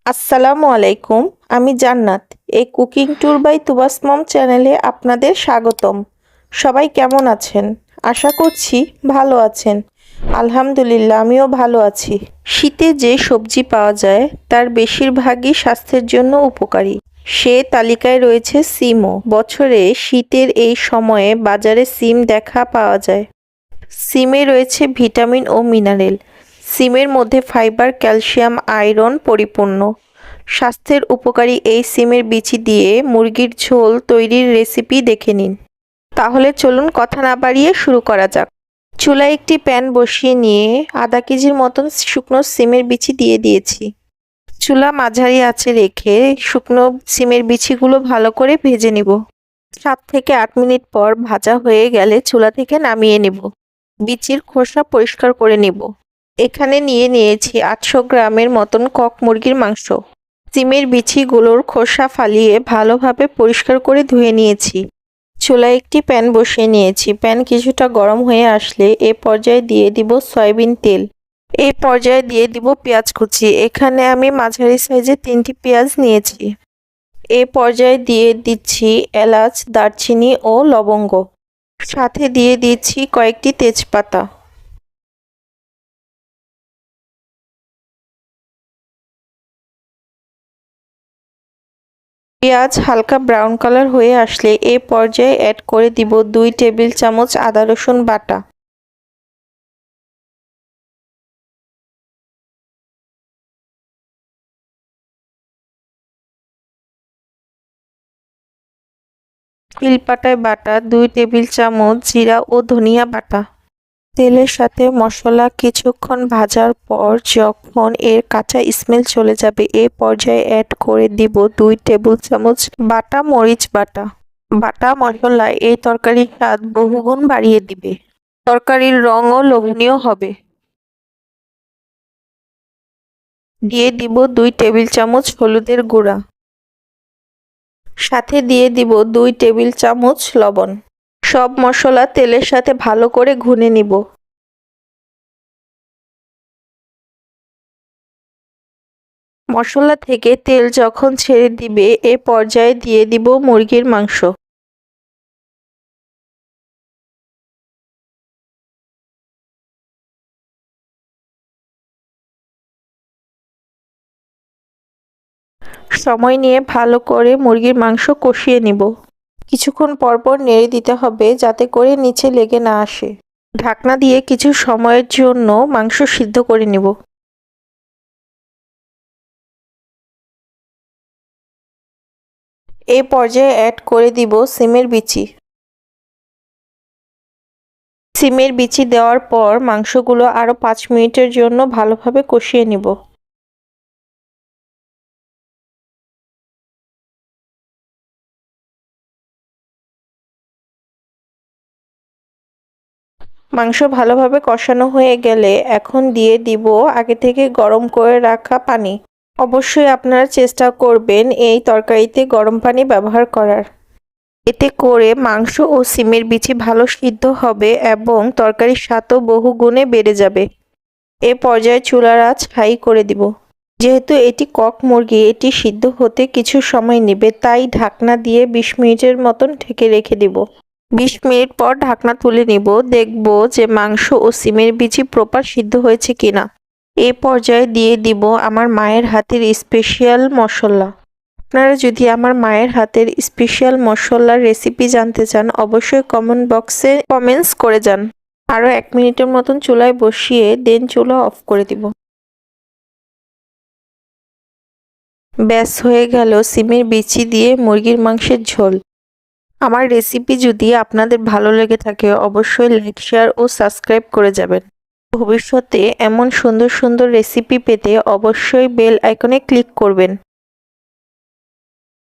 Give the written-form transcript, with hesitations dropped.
আসসালামু আলাইকুম। আমি জান্নাত। এই কুকিং ট্যুর বাই তুবাস মম চ্যানেলে আপনাদের স্বাগতম। সবাই কেমন আছেন? আশা করছি ভালো আছেন। আলহামদুলিল্লাহ আমিও ভালো আছি। শীতে যে সবজি পাওয়া যায় তার বেশিরভাগই স্বাস্থ্যের জন্য উপকারী। সে তালিকায় রয়েছে সিমও। বছরে শীতের এই সময়ে বাজারে সিম দেখা পাওয়া যায়। সিমে রয়েছে ভিটামিন ও মিনারেল। সিমের মধ্যে ফাইবার, ক্যালসিয়াম, আয়রন পরিপূর্ণ। স্বাস্থ্যের উপকারী এই সিমের বিচি দিয়ে মুরগির ঝোল তৈরির রেসিপি দেখে নিন। তাহলে চলুন কথা না বাড়িয়ে শুরু করা যাক। চুলায় একটি প্যান বসিয়ে নিয়ে আধা কেজির মতন শুকনো সিমের বিচি দিয়ে দিয়েছি। চুলা মাঝারি আঁচে রেখে শুকনো সিমের বিচিগুলো ভালো করে ভেজে নিব। 7 থেকে 8 মিনিট পর ভাজা হয়ে গেলে চুলা থেকে নামিয়ে নিব। বিচির খোসা পরিষ্কার করে নিব। এখানে নিয়েছি 800 গ্রামের মতন কক মুরগির মাংস। সিমের বিচিগুলোর খোসা ফালিয়ে ভালোভাবে পরিষ্কার করে ধুয়ে নিয়েছি। চুলায় একটি প্যান বসিয়ে নিয়েছি। প্যান কিছুটা গরম হয়ে আসলে এ পর্যায়ে দিয়ে দিব সয়াবিন তেল। এই পর্যায়ে দিয়ে দিব পেঁয়াজ কুচি। এখানে আমি মাঝারি সাইজে 3টি পেঁয়াজ নিয়েছি। এ পর্যায়ে দিয়ে দিচ্ছি এলাচ, দারচিনি ও লবঙ্গ। সাথে দিয়ে দিচ্ছি কয়েকটি তেজপাতা। পেঁয়াজ হালকা ব্রাউন কালার হয়ে আসলে এ পর্যায়ে অ্যাড করে দিব 2 টেবিল চামচ আদা রসুন বাটা। শিলপাটায় বাটা 2 টেবিল চামচ জিরা ও ধনিয়া বাটা। তেলের সাথে মশলা কিছুক্ষণ ভাজার পর যখন এর কাঁচা স্মেল চলে যাবে এ পর্যায়ে অ্যাড করে দিব 2 টেবিল চামচ বাটা মরিচ বাটা। বাটা মশলা এই তরকারির স্বাদ বহুগুণ বাড়িয়ে দিবে। তরকারির রঙও লোভনীয় হবে। দিয়ে দিব 2 টেবিল চামচ হলুদের গুঁড়া। সাথে দিয়ে দিব 2 টেবিল চামচ লবণ। সব মশলা তেলের সাথে ভালো করে ভুনে নিব। মশলা থেকে তেল যখন ছেড়ে দিবে এ পর্যায়ে দিয়ে দিব মুরগির মাংস। সময় নিয়ে ভালো করে মুরগির মাংস কষিয়ে নিব। কিছুক্ষণ পরপর নেড়ে দিতে হবে যাতে করে নিচে লেগে না আসে। ঢাকনা দিয়ে কিছু সময়ের জন্য মাংস সিদ্ধ করে নিব। এই পর্যায়ে অ্যাড করে দিব সিমের বিচি। সিমের বিচি দেওয়ার পর মাংসগুলো আরও 5 মিনিটের জন্য ভালোভাবে কষিয়ে নিব। মাংস ভালোভাবে কষানো হয়ে গেলে এখন দিয়ে দিব আগে থেকে গরম করে রাখা পানি। অবশ্যই আপনারা চেষ্টা করবেন এই তরকারিতে গরম পানি ব্যবহার করার। এতে করে মাংস ও সিমের বিচি ভালো সিদ্ধ হবে এবং তরকারির স্বাদও বহুগুণে বেড়ে যাবে। এ পর্যায়ে চুলার আঁচ হাই করে দিব। যেহেতু এটি কক মুরগি এটি সিদ্ধ হতে কিছু সময় নেবে তাই ঢাকনা দিয়ে 20 মিনিটের মতন ঢেকে রেখে দিব। 20 মিনিট পর ঢাকনা তুলে নিব। দেখব যে মাংস ও সিমের বিচি প্রপার সিদ্ধ হয়েছে কিনা। এ পর্যায়ে দিয়ে দিব আমার মায়ের হাতের স্পেশাল মশলা। আপনারা যদি আমার মায়ের হাতের স্পেশাল মশলার রেসিপি জানতে চান অবশ্যই কমেন্ট বক্সে কমেন্টস করে যান। আরও 1 মিনিটের মতন চুলায় বসিয়ে দেন চুলা অফ করে দিব। ব্যাস হয়ে গেল সিমের বিচি দিয়ে মুরগির মাংসের ঝোল। আমার রেসিপি যদি আপনাদের ভালো লেগে থাকে অবশ্যই লাইক, শেয়ার ও সাবস্ক্রাইব করে যাবেন। ভবিষ্যতে এমন সুন্দর সুন্দর রেসিপি পেতে অবশ্যই বেল আইকনে ক্লিক করবেন।